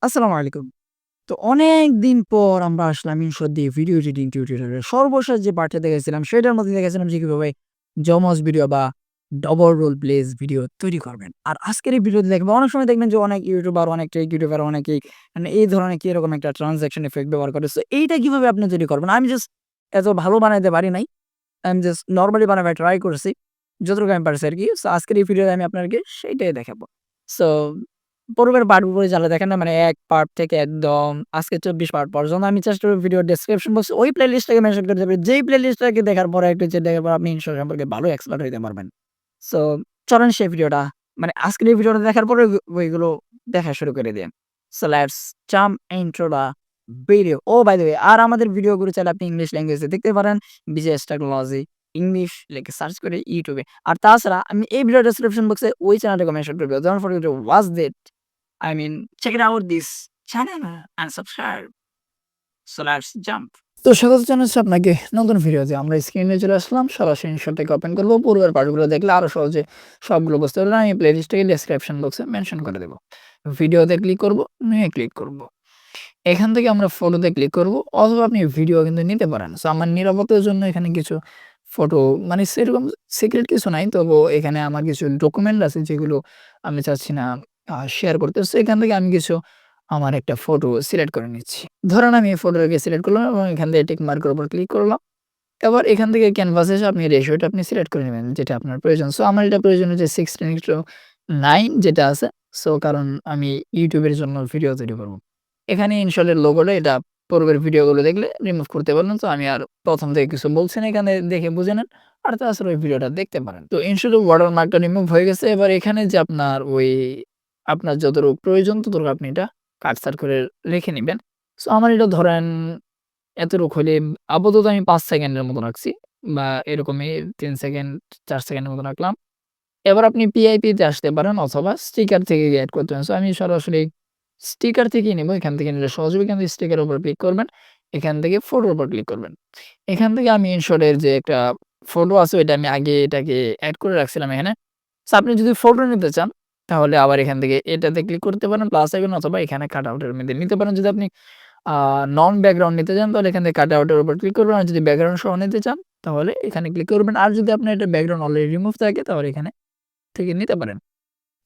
আসসালামু আলাইকুম। তো অনেকদিন পর আমরা আসলাম ইনশোর দিয়ে ভিডিও এডিটিং টিউটোরিয়ালের সর্বশেষ যে পার্টটা দেখেছিলাম সেটার মধ্যে দেখেছিলাম যে কিভাবে জমজ ভিডিও বা ডবল রোল প্লেস ভিডিও তৈরি করবেন। আর আজকের এই ভিডিওতে দেখবেন অনেক সময় দেখবেন যে অনেক ইউটিউবার, অনেক টেক ইউটিউবার অনেকেই মানে এই ধরনের কি এরকম একটা ট্রান্সেকশন ইফেক্ট ব্যবহার করে। সো এইটা কিভাবে আপনি তৈরি করবেন? আমি জাস্ট এত ভালো বানাইতে পারি নাই। আমি জাস্ট নরমালি বানাবার ট্রাই করছি। যতটুকু আমি পারছি আরকি। সো আজকের এই ভিডিওতে আমি আপনাদেরকে সেইটাই দেখাবো। সো পূর্বের পার্টগুলো যারা দেখেন না মানে ১ পার্ট থেকে একদম আজকে ২৪ পার্ট পর্যন্ত আমি চেষ্টা করব ভিডিওর ডেসক্রিপশন বক্সে ওই প্লেলিস্টটাকে মেনশন করে দেব। যেই প্লেলিস্টটাকে দেখার পরে একটু যে দেখার পর আপনি ইনশো সম্পর্কে ভালো এক্সপার্ট হইতে পারবেন। সো চলেন সেই ভিডিওটা মানে আজকের এই ভিডিওটা দেখার পরে ওইগুলো দেখা শুরু করে দিয়েন। So let's jump into the video. ও বাই দ্য ওয়ে আর আমাদের ভিডিওগুলো চাইলে আপনি ইংলিশ ল্যাঙ্গুয়েজে দেখতে পারেন। বিজেএস টেকনোলজি ইংলিশ লিখে সার্চ করে ইউটিউবে। আর তাছাড়া আমি এই ভিডিও ডেসক্রিপশন বক্সে ওই চ্যানেলটাকে মেনশন করে দেব। Don't forget to watch that I mean, check it out this channel and subscribe. So let's jump. তো স্বাগত জানাচ্ছি আপনাকে নতুন ভিডিওতে। আমরা স্ক্রিনে চলে আসলাম। সরাসরি ইনশটটাকে ওপেন করব। পূর্বের পার্টগুলো দেখলে আরো সহজে সবগুলো বুঝতে পারবেন। আমি প্লেলিস্টটাকে ডেসক্রিপশন বক্সে মেনশন করে দেব। ভিডিওতে ক্লিক করব, নিয়ে ক্লিক করব। এখান থেকে আমরা ফটোতে ক্লিক করব অথবা আপনি ভিডিও কিন্তু নিতে পারেন। সো আমার নিরাপত্তার জন্য এখানে কিছু ফটো মানে সেরকম সিক্রেট কিছু নাই। তবুও এখানে আমার কিছু ডকুমেন্ট আছে যেগুলো আমি চাচ্ছি না শেয়ার করতে। সো এখান থেকে আমি কিছু আমার একটা ফটো সিলেক্ট করে নিচ্ছি। ধরেন আমি এই ফটোটাকে সিলেক্ট করলাম এবং এখান থেকে টিক মার্কের উপর ক্লিক করলাম। এবার এখান থেকে ক্যানভাসে এসে আপনি রেশিওটা আপনি সিলেক্ট করে নিবেন যেটা আপনার প্রয়োজন। সো আমার এটা প্রয়োজন হচ্ছে 16:9 যেটা আছে। সো কারণ আমি YouTube এর জন্য ভিডিও তৈরি করব। এখানে ইনশটের লোগোটা এটা পূর্বের ভিডিওগুলো দেখলে রিমুভ করতে পারবেন। তো আমি আর ১ম থেকে কিছু বলছি না এখানে দেখে বুঝে নেন। আর তাছাড়া ওই ভিডিওটা দেখতে পারেন। তো ইনশটের ওয়াটারমার্কটা রিমুভ হয়ে গেছে। এবার এখানে যে আপনার যতটুকু প্রয়োজন ততটুকু আপনি এটা কাটছাঁট করে রেখে নিবেন। সো আমার এটা ধরেন এতটুক হইলে আপাতত আমি ৫ সেকেন্ডের মতো রাখছি বা এরকমই ৩ সেকেন্ড ৪ সেকেন্ডের মতো রাখলাম। এবার আপনি পিআইপি তে আসতে পারেন অথবা স্টিকার থেকে এড করতে পারেন। সো আমি সরাসরি স্টিকার থেকেই নিবো। এখান থেকে নিলে সহজ হবে। এখান থেকে স্টিকারের উপর ক্লিক করবেন। এখান থেকে ফটোর উপর ক্লিক করবেন। এখান থেকে আমি ইনশটের যে একটা ফটো আছে ওইটা আমি আগে এটাকে এড করে রাখছিলাম এখানে। সো আপনি যদি ফটো নিতে চান তাহলে আবার এখান থেকে এটাতে ক্লিক করতে পারেন প্লাস আইকন অথবা এখানে কাটআউট এর মধ্যে নিতে পারেন। যদি আপনি আ নন ব্যাকগ্রাউন্ড নিতে চান তাহলে এখান থেকে কাটআউট এর উপর ক্লিক করবেন। আর যদি ব্যাকগ্রাউন্ড সহ নিতে চান তাহলে এখানে ক্লিক করবেন। আর যদি আপনার এটা ব্যাকগ্রাউন্ড অলরেডি রিমুভ থাকে তাহলে এখানে থেকে নিতে পারেন।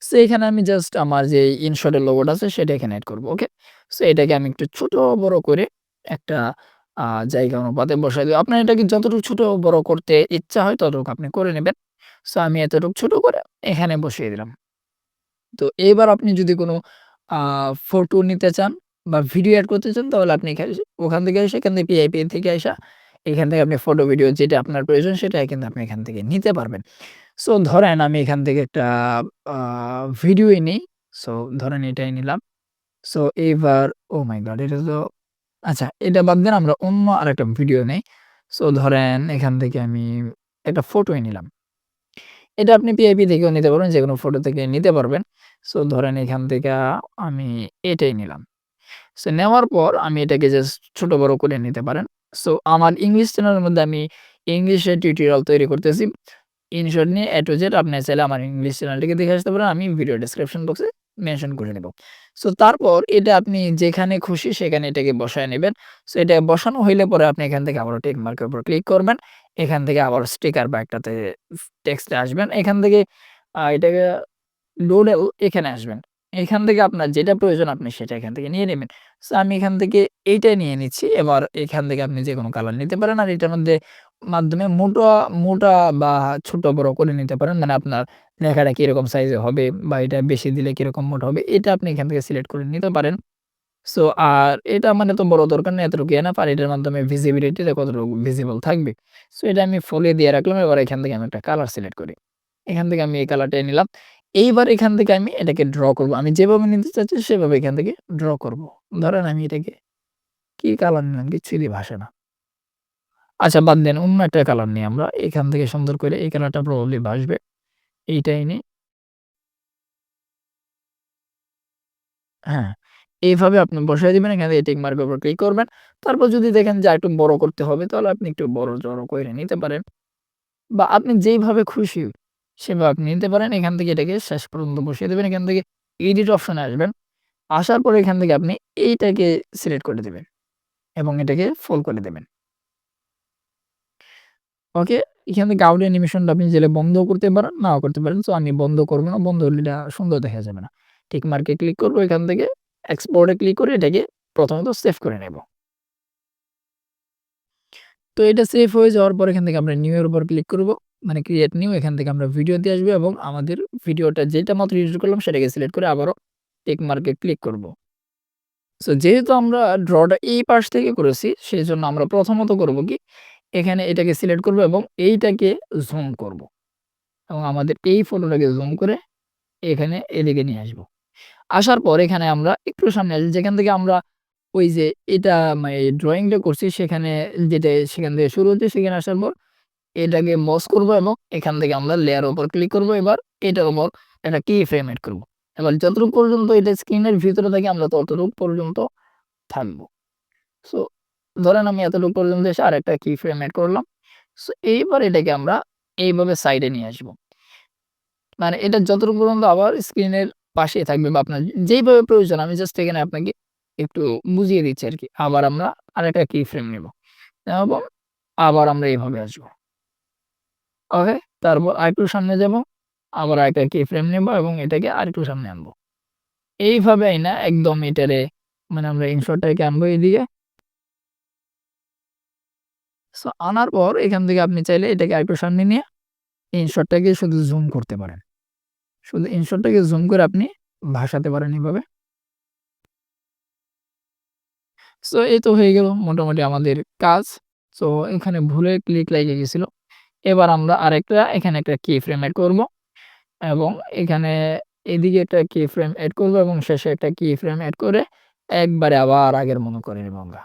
সো এখানে আমি জাস্ট আমার যে ইনশটের লোগোটা আছে সেটা এখানে এড করব। ওকে? সো এটাকে আমি একটু ছোট বড় করে একটা আ জায়গা অনুপাতে বসায় দিব। আপনার এটাকে যতটুকু ছোট বড় করতে ইচ্ছা হয় ততটুকু আপনি করে নিবেন। সো আমি এতটুকু ছোট করে এখানে বসিয়ে দিলাম। তো এবার আপনি যদি কোনো আ ফটো নিতে চান বা ভিডিও এড করতে চান তাহলে আপনি এখানে ওখান থেকে এসে এখান থেকে পিআইপি থেকে আইসা এখান থেকে আপনি ফটো ভিডিও যেটা আপনার প্রয়োজন সেটা কিন্তু আপনি এখান থেকে নিতে পারবেন। সো ধরেন আমি এখান থেকে একটা আ ভিডিওই নেই। সো ধরেন এটাই নিলাম। সো এইবার ওহ মাই গড! এটা তো আচ্ছা এটা বাদ দেন আমরা অন্য আরেকটা ভিডিও নেই। সো ধরেন এখান থেকে আমি একটা ফটোই নিলাম। এটা আপনি পিআইপি থেকেও নিতে পারবেন, যেকোনো ফটো থেকে নিতে পারবেন। সো ধরেন এখান থেকে আমি এটাই নিলাম। সো নেওয়ার পর আমি এটাকে জাস্ট ছোট বড় করে নিতে পারেন। সো আমার ইংলিশ চ্যানেলের মধ্যে আমি ইংলিশে টিউটোরিয়াল তৈরি করতেছি। ইনশর্ট নিয়ে A to Z আপনি চাইলে আমার ইংলিশ চ্যানেলটিকে দেখে আসতে পারেন। আমি ভিডিও ডেসক্রিপশন বক্সে মেনশন করে নেব। সো তারপর এটা আপনি যেখানে খুশি সেখানে এটাকে বসায় নিবেন। সো এটা বসানো হইলে পরে আপনি এখান থেকে আবারও টিক মার্কের উপর ক্লিক করবেন। এখান থেকে আবার স্টিকার বা একটাতে টেক্সটে আসবেন। এখান থেকে এটাকে ডুডল এখানে আসবেন। এখান থেকে আপনার যেটা প্রয়োজন আপনি সেটা এখান থেকে নিয়ে নিবেন। সো আমি এখান থেকে এইটাই নিয়ে নিচ্ছি। এবার এখান থেকে আপনি যেকোনো কালার নিতে পারেন। আর এটার মধ্যে মাধ্যমে মোটা বা ছোট বড় করে নিতে পারেন। মানে আপনার লেখাটা কিরকম সাইজে হবে বা এটা বেশি দিলে কিরকম মোটা হবে এটা আপনি এখান থেকে সিলেক্ট করে নিতে পারেন। সো আর এটা মানে তো বড় দরকার নেই এতটুকু এনাফ আর এটার মাধ্যমে ভিজিবিলিটিটা কতটুকু ভিজিবল থাকবে। সো এটা আমি ফলে দিয়ে রাখলাম। এবার এখান থেকে আমি একটা কালার সিলেক্ট করি। এখান থেকে আমি এই কালারটাই নিলাম। এইবার এখান থেকে আমি এটাকে ড্র করব। আমি যেভাবে নিতে চাচ্ছি সেভাবে এখান থেকে ড্র করব। ধরেন আমি এটাকে কি কালার নিলাম কিচ্ছুই দিয়ে ভাসে না। আচ্ছা বাদ দেন অন্য একটা কালার নিই আমরা। এখান থেকে সুন্দর করে এই কালারটা প্রবাবলি ভাসবে। এইটাই নিই। হ্যাঁ, এইভাবে আপনি বসায় দিবেন। এখান থেকে টিক মার্কের উপর ক্লিক করবেন। তারপর যদি দেখেন যে আরেকটু বড় করতে হবে তাহলে আপনি একটু বড়-চড় কইরে নিতে পারেন। বা আপনি যেইভাবে খুশি সেভাবে আপনি নিতে পারেন। এখান থেকে এটাকে শেষ পর্যন্ত বসিয়ে দিবেন। এখান থেকে এডিট অপশনে আসবেন। আসার পরে এখান থেকে আপনি এইটাকে সিলেক্ট করে দিবেন এবং এটাকে ফোল্ড করে দেবেন। ওকে? এখান থেকে আউট অ্যানিমেশনটা আপনি চাইলে বন্ধও করতে পারেন, নাও করতে পারেন। সো আমি বন্ধ করব না। বন্ধ হলে এটা সুন্দর দেখা যাবে না। টিক মার্কে ক্লিক করব। এখান থেকে এক্সপোর্ট এ ক্লিক করে এটাকে প্রথমত সেভ করে নেব। তো এটা সেভ হয়ে যাওয়ার পর এখান থেকে আমরা নিউ এর উপর ক্লিক করব। মানে ক্রিয়েট নিউ, এখান থেকে আমরা ভিডিওতে আসবো এবং আমাদের ভিডিওটা যেটা মাত্র এডিট করলাম সেটাকে সিলেক্ট করে আবারও টিক মার্কে ক্লিক করব। সো যেহেতু আমরা ড্রটা এই পাশ থেকে করেছি, সেজন্য আমরা প্রথমত করব কি, এখানে এটাকে সিলেক্ট করব এবং এইটাকে জুম করব। এবং আমাদের এই ফটোটাকে জুম করে এখানে এদিকে নিয়ে আসবো। আসার পর এখানে আমরা একটু সামনে আসি, যেখান থেকে আমরা ওই যে এটা মানে ড্রয়িংটা করছি সেখান থেকে শুরু হচ্ছে, সেখানে আসার পর এটাকে মজ করব এবং এখান থেকে আমরা লেয়ার উপর ক্লিক করব। এবার এটার উপর একটা কি ফ্রেম এড করব। এবার যতটুকু পর্যন্ত এটা স্ক্রিনের ভিতরে থাকে আমরা ততটুকু পর্যন্ত থাকবো। সো ধরেন আমি এতটুকু পর্যন্ত এসে আরেকটা কি ফ্রেম এড করলাম। সো এইবার এটাকে আমরা এইভাবে সাইডে নিয়ে আসবো। মানে এটা যতটুকু পর্যন্ত আবার স্ক্রিনের পাশেই থাকবে বা আপনার যেইভাবে প্রয়োজন, আমি জাস্ট এখানে আপনাকে একটু বুঝিয়ে দিচ্ছি আরকি। আবার আমরা আরেকটা কি ফ্রেম নেব এবং আবার আমরা এভাবে আসবো। ওকে? তারপর আরেকটু সামনে যাবো। আবার আরেকটা কি ফ্রেম নেব এবং এটাকে আরেকটু সামনে আনবো। এইভাবে আইনা একদম এটারে মানে আমরা ইনশটটাকে আনবো এদিকে। সো আনার পর এখান থেকে আপনি চাইলে এটাকে আরেকটু সামনে নিয়ে ইনশটটাকে শুধু জুম করতে পারেন। শুধু ইনশটটাকে জুম করে আপনি ভাসাতে পারেন এভাবে। সো এই তো হয়ে গেল মোটামুটি আমাদের কাজ। সো এখানে ভুলে ক্লিক লেগে গেছিল। এবার আমরা এখানে একটা কি ফ্রেম এড করব এবং এখানে এদিকে একটা কি ফ্রেম এড করব এবং শেষে একটা কি ফ্রেম এড করে একবারে আবার আগের মতো করে নেব আমরা।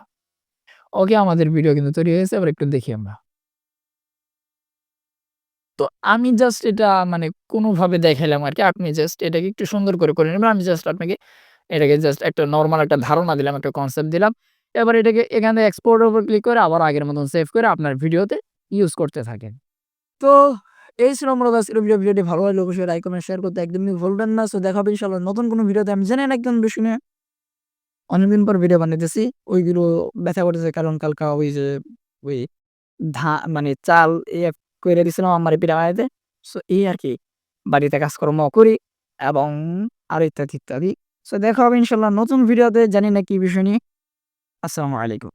ওকে, আমাদের ভিডিও কিন্তু তৈরি হয়েছে। এবার একটু দেখি আমরা। তো আমি জাস্ট এটা মানে কোনভাবে দেখাইলাম আরকি। আপনি জাস্ট এটাকে একটু সুন্দর করে নিবেন। আমি জাস্ট আপনাকে এটাকে জাস্ট একটা নরমাল একটা ধারণা দিলাম, একটা কনসেপ্ট দিলাম। এবার এটাকে এখান থেকে এক্সপোর্ট এর উপর ক্লিক করে আবার আগের মতন সেভ করে আপনার ভিডিওতে ইউজ করতে থাকেন। তো এই ছিল মূলত আজকের ভিডিও। ভিডিওটি ভালো লাগলে অবশ্যই লাইক, কমেন্ট, শেয়ার করতে একদমই ভুলবেন না। সো দেখা হবে ইনশাআল্লাহ নতুন কোনো ভিডিওতে। আমি জানি না একদম বেশি নিয়ে অনেকদিন পর ভিডিও বানাইতেছি। ওইগুলো ব্যথা করতেছে কারণ কালকা ওই যে ওই মানে চাল কইরা দিছিলাম আম্মারে পিঠা বানাইতে। সো এই আরকি। বাড়িতে কাজকর্ম করি এবং আরো ইত্যাদি। সো দেখা হবে ইনশাআল্লাহ নতুন ভিডিওতে। জানি না কি বিষয় নিয়ে। আসসালামু আলাইকুম।